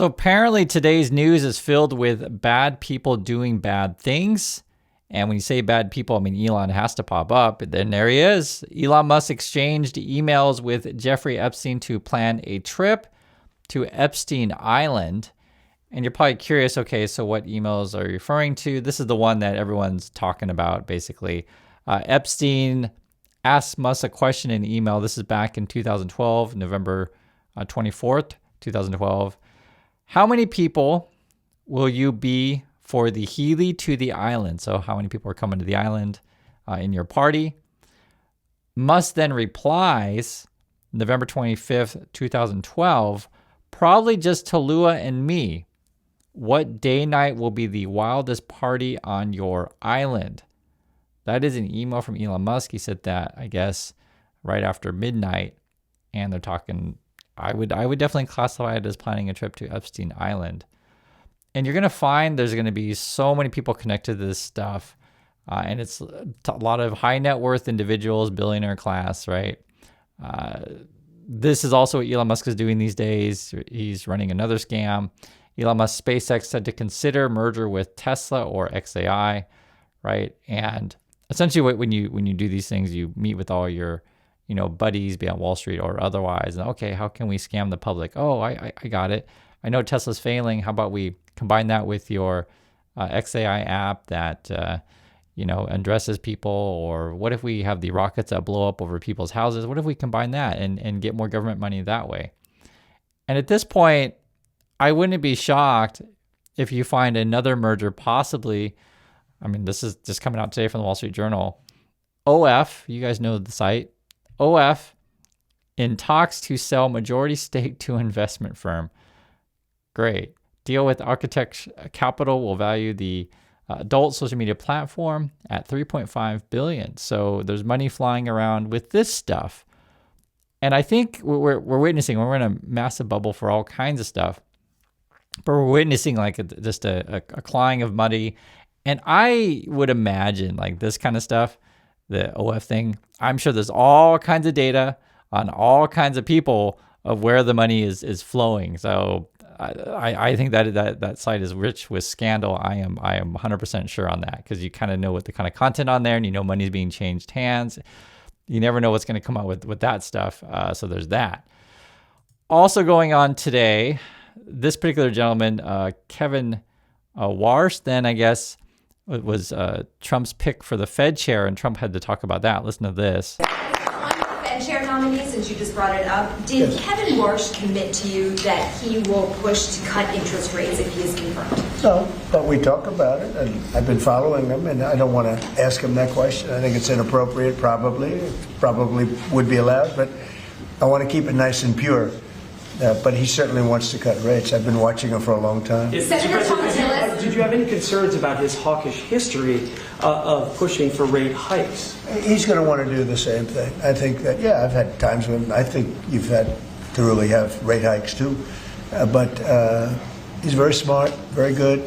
So apparently today's news is filled with bad people doing bad things. And when you say bad people, I mean, Elon has to pop up. And then there he is. Elon Musk exchanged emails with Jeffrey Epstein to plan a trip to Epstein Island. And you're probably curious, okay, so what emails are you referring to? This is the one that everyone's talking about, basically. Epstein asked Musk a question in email. This is back in 2012, November 24th, 2012. How many people will you be for the Healy to the island? So how many people are coming to the island in your party? Musk then replies, November 25th, 2012, probably just Tallulah and me. What day night will be the wildest party on your island? That is an email from Elon Musk. He said that, I guess, right after midnight. And they're talking, I would definitely classify it as planning a trip to Epstein Island. And you're going to find there's going to be so many people connected to this stuff. And it's a lot of high net worth individuals, billionaire class, right? This is also what Elon Musk is doing these days. He's running another scam. Elon Musk SpaceX said to consider merger with Tesla or XAI, right? And essentially when you do these things, you meet with all your buddies, be on Wall Street or otherwise. And okay, how can we scam the public? Oh, I got it. I know Tesla's failing. How about we combine that with your XAI app that undresses people? Or what if we have the rockets that blow up over people's houses? What if we combine that and get more government money that way? And at this point, I wouldn't be shocked if you find another merger possibly. I mean, this is just coming out today from the Wall Street Journal. OF, you guys know the site. OF in talks to sell majority stake to investment firm. Great. Deal with Architect Capital will value the adult social media platform at $3.5 billion. So there's money flying around with this stuff. And I think we're witnessing, we're in a massive bubble for all kinds of stuff, but we're witnessing like just a clawing of money. And I would imagine like this kind of stuff, the OF thing, I'm sure there's all kinds of data on all kinds of people of where the money is flowing. So I think that site is rich with scandal. I am 100% sure on that, because you kind of know what the kind of content on there, and you know money's being changed hands. You never know what's going to come out with that stuff. So there's that. Also going on today, this particular gentleman, Kevin Warsh, then I guess it was Trump's pick for the Fed chair, and Trump had to talk about that. Listen to this. Fed chair nominee, since you just brought it up, did Kevin Warsh commit to you that he will push to cut interest rates if he is confirmed? No, but we talk about it, and I've been following them, and I don't want to ask him that question. I think it's inappropriate, probably. It probably would be allowed, but I want to keep it nice and pure. But he certainly wants to cut rates. I've been watching him for a long time. Senator Thomas Tillis. Did you have any concerns about his hawkish history of pushing for rate hikes? He's going to want to do the same thing. I think that, yeah, I've had times when I think you've had to really have rate hikes too. But he's very smart, very good,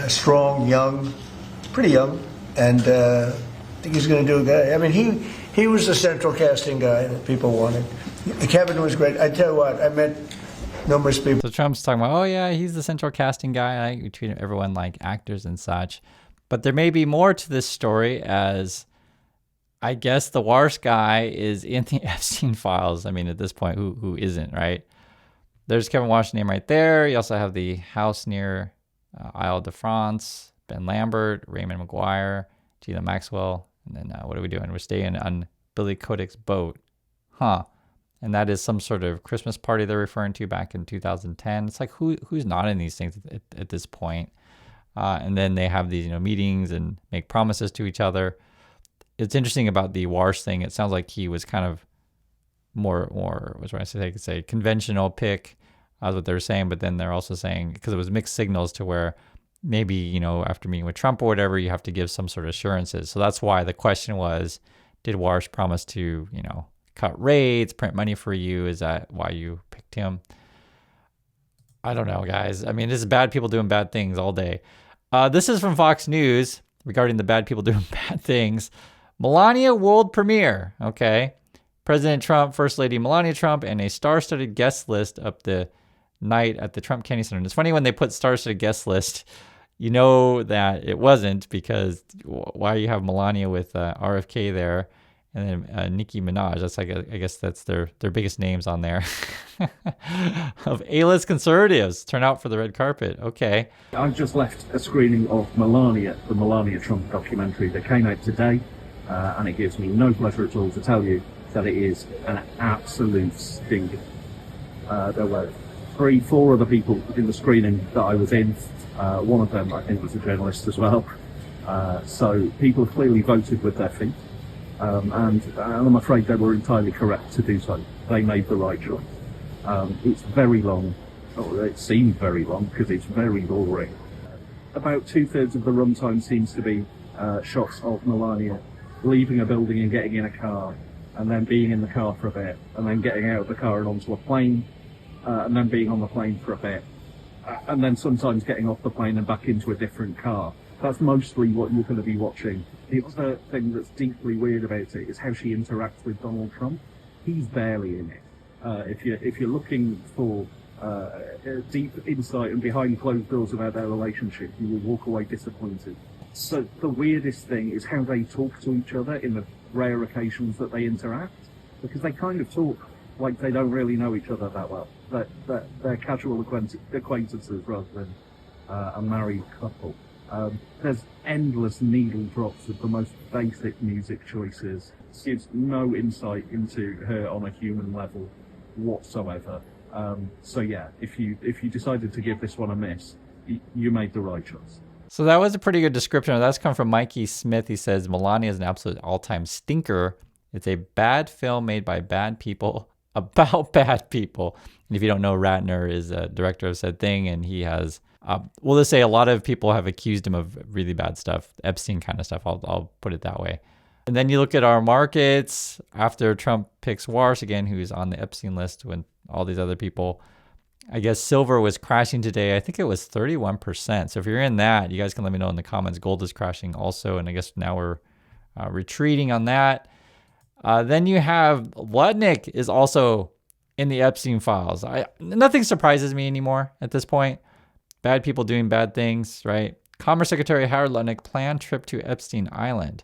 strong, young, pretty young, and I think he's going to do good. I mean, he was the central casting guy that people wanted. Kevin was great. I tell you what, I met numerous people. So Trump's talking about, oh yeah, he's the central casting guy. We treat everyone like actors and such. But there may be more to this story, as I guess the Warsh guy is in the Epstein files. I mean, at this point, who isn't, right? There's Kevin Warsh's name right there. You also have the house near Isle de France, Ben Lambert, Raymond McGuire, Gina Maxwell. And then what are we doing? We're staying on Billy Kodak's boat. Huh. And that is some sort of Christmas party they're referring to back in 2010. It's like, who's not in these things at this point? And then they have these meetings and make promises to each other. It's interesting about the Warsh thing. It sounds like he was kind of more what's what I say conventional pick, is what they're saying. But then they're also saying, because it was mixed signals to where maybe after meeting with Trump or whatever, you have to give some sort of assurances. So that's why the question was, did Warsh promise to cut rates, print money for you? Is that why you picked him? I don't know, guys. I mean, this is bad people doing bad things all day. This is from Fox News regarding the bad people doing bad things. Melania world premiere. Okay. President Trump, First Lady Melania Trump, and a star-studded guest list up the night at the Trump Kennedy Center. And it's funny when they put stars-studded guest list, you know that it wasn't, because why you have Melania with RFK there, and then Nicki Minaj. That's like I guess that's their biggest names on there of A-list conservatives turn out for the red carpet. Okay. I've just left a screening of Melania, the Melania Trump documentary that came out today, and it gives me no pleasure at all to tell you that it is an absolute stinker. There were 3-4 other people in the screening that I was in. One of them, I think, was a journalist as well. So people clearly voted with their feet. And I'm afraid they were entirely correct to do so. They made the right choice. It's very long, or it seemed very long, because it's very boring. About 2/3 of the runtime seems to be shots of Melania leaving a building and getting in a car, and then being in the car for a bit, and then getting out of the car and onto a plane, and then being on the plane for a bit, and then sometimes getting off the plane and back into a different car. That's mostly what you're going to be watching. The other thing that's deeply weird about it is how she interacts with Donald Trump. He's barely in it. If you're looking for deep insight and behind closed doors about their relationship, you will walk away disappointed. So the weirdest thing is how they talk to each other in the rare occasions that they interact, because they kind of talk like they don't really know each other that well. That they're casual acquaintances rather than a married couple. There's endless needle drops of the most basic music choices. It gives no insight into her on a human level whatsoever. So yeah, if you decided to give this one a miss, you made the right choice. So that was a pretty good description. That's come from Mikey Smith. He says Melania is an absolute all-time stinker. It's a bad film made by bad people about bad people. And if you don't know, Ratner is a director of said thing, and he has, we'll just say a lot of people have accused him of really bad stuff, Epstein kind of stuff. I'll put it that way. And then you look at our markets after Trump picks Warsh again, who's on the Epstein list with all these other people. I guess silver was crashing today. I think it was 31%. So if you're in that, you guys can let me know in the comments. Gold is crashing also. And I guess now we're retreating on that. Then you have Lutnick is also in the Epstein files. Nothing surprises me anymore at this point. Bad people doing bad things, right? Commerce Secretary Howard Lutnick planned trip to Epstein Island.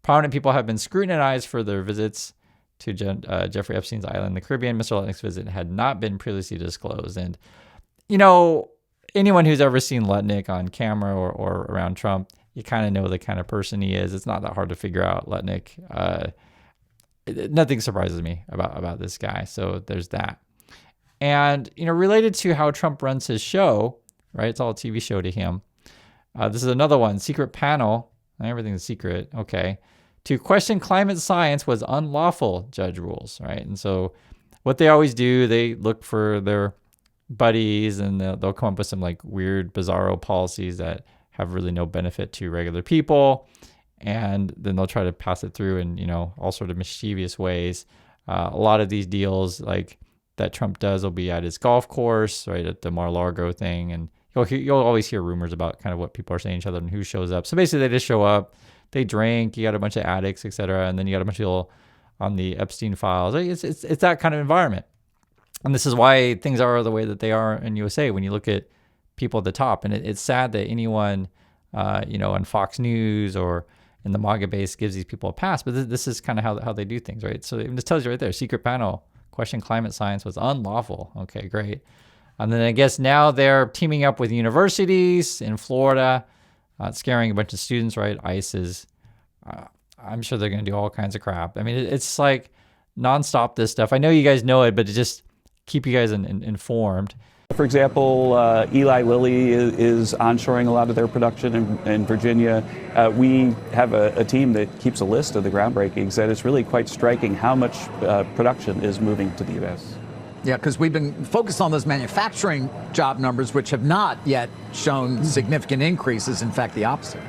Prominent people have been scrutinized for their visits to Jeffrey Epstein's island in the Caribbean. Mr. Lutnick's visit had not been previously disclosed. And, you know, anyone who's ever seen Lutnick on camera or around Trump, you kind of know the kind of person he is. It's not that hard to figure out Lutnick. Nothing surprises me about this guy. So there's that. And, you know, related to how Trump runs his show, right? It's all a TV show to him. This is another one, secret panel. Everything's secret. Okay. To question climate science was unlawful, judge rules, right? And so what they always do, they look for their buddies and they'll come up with some like weird, bizarro policies that have really no benefit to regular people. And then they'll try to pass it through in, you know, all sort of mischievous ways. A lot of these deals like that Trump does will be at his golf course, right, at the Mar-a-Lago thing. And you'll always hear rumors about kind of what people are saying to each other and who shows up. So basically they just show up, they drink, you got a bunch of addicts, etc. And then you got a bunch of people on the Epstein files. It's that kind of environment. And this is why things are the way that they are in USA when you look at people at the top. And it's sad that anyone, you know, on Fox News or in the MAGA base gives these people a pass. But this is kind of how they do things, right? So it just tells you right there, secret panel, question climate science was unlawful. Okay, great. And then I guess now they're teaming up with universities in Florida, scaring a bunch of students, right? ICE is, I'm sure they're going to do all kinds of crap. I mean, it's like nonstop this stuff. I know you guys know it, but to just keep you guys informed. For example, Eli Lilly is onshoring a lot of their production in Virginia. We have a team that keeps a list of the groundbreakings, and it's really quite striking how much production is moving to the U.S. Yeah, because we've been focused on those manufacturing job numbers, which have not yet shown significant increases. In fact, the opposite.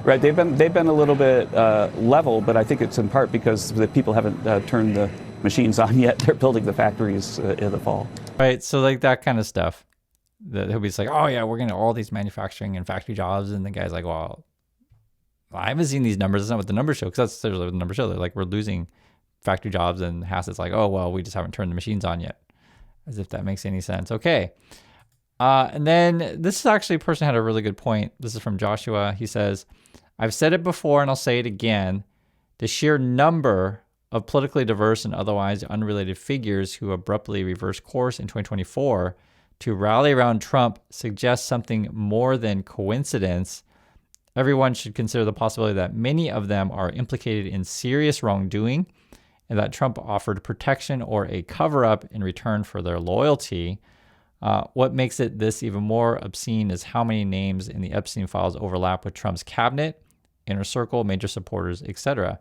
Right, they've been a little bit level, but I think it's in part because the people haven't turned the machines on yet. They're building the factories in the fall. Right, so like that kind of stuff. He'll be like, oh yeah, we're going to all these manufacturing and factory jobs, and the guy's like, well, I haven't seen these numbers. That's not what the numbers show, because that's what the numbers show. They're like, we're losing factory jobs, and Hass is like, oh well, we just haven't turned the machines on yet. as if that makes any sense. Okay. And then this is actually a person who had a really good point. This is from Joshua. He says, I've said it before and I'll say it again. The sheer number of politically diverse and otherwise unrelated figures who abruptly reversed course in 2024 to rally around Trump suggests something more than coincidence. Everyone should consider the possibility that many of them are implicated in serious wrongdoing and that Trump offered protection or a cover-up in return for their loyalty. What makes this even more obscene is how many names in the Epstein files overlap with Trump's cabinet, inner circle, major supporters, etc.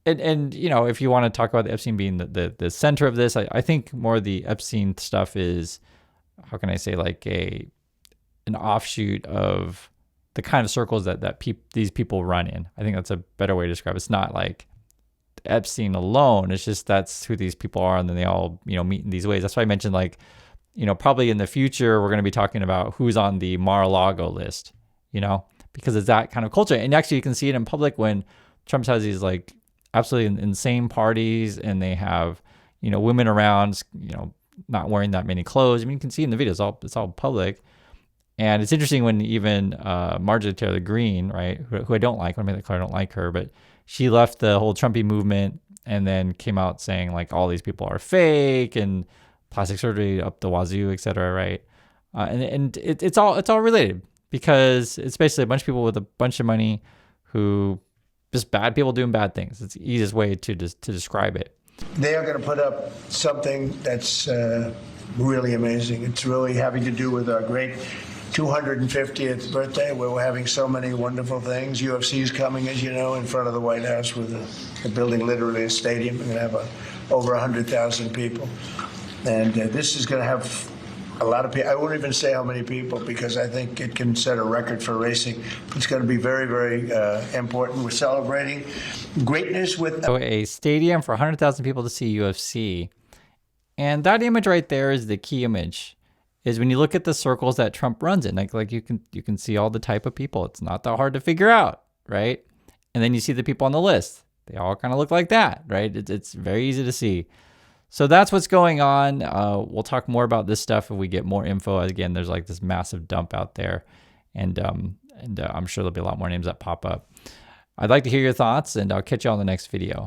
And you know, if you want to talk about the Epstein being the center of this, I think more the Epstein stuff is, how can I say, like an offshoot of the kind of circles that these people run in. I think that's a better way to describe it. It's not like Epstein alone. It's just that's who these people are, and then they all, you know, meet in these ways. That's why I mentioned, like, you know, probably in the future we're going to be talking about who's on the Mar-a-Lago list, you know, because it's that kind of culture. And actually you can see it in public when Trump has these like absolutely insane parties and they have, you know, women around, you know, not wearing that many clothes. I mean, you can see in the videos, it's all public. And it's interesting when even Marjorie Taylor Greene, right, who I don't like, I want to make that clear, I don't like her, but she left the whole Trumpy movement and then came out saying like all these people are fake and plastic surgery up the wazoo, et cetera, right? And it's all related because it's basically a bunch of people with a bunch of money who just bad people doing bad things. It's the easiest way to describe it. They are going to put up something that's really amazing. It's really having to do with our great 250th birthday, where we're having so many wonderful things. UFC's coming, as you know, in front of the White House with a building, literally a stadium. We're going to have over 100,000 people. And this is going to have a lot of people. I won't even say how many people because I think it can set a record for racing. It's going to be very, very important. We're celebrating greatness with a stadium for 100,000 people to see UFC. And that image right there is the key image. Is when you look at the circles that Trump runs in, like you can see all the type of people. It's not that hard to figure out, right? And then you see the people on the list. They all kind of look like that, right? It's very easy to see. So that's what's going on. We'll talk more about this stuff if we get more info. Again, there's like this massive dump out there, and I'm sure there'll be a lot more names that pop up. I'd like to hear your thoughts, and I'll catch you on the next video.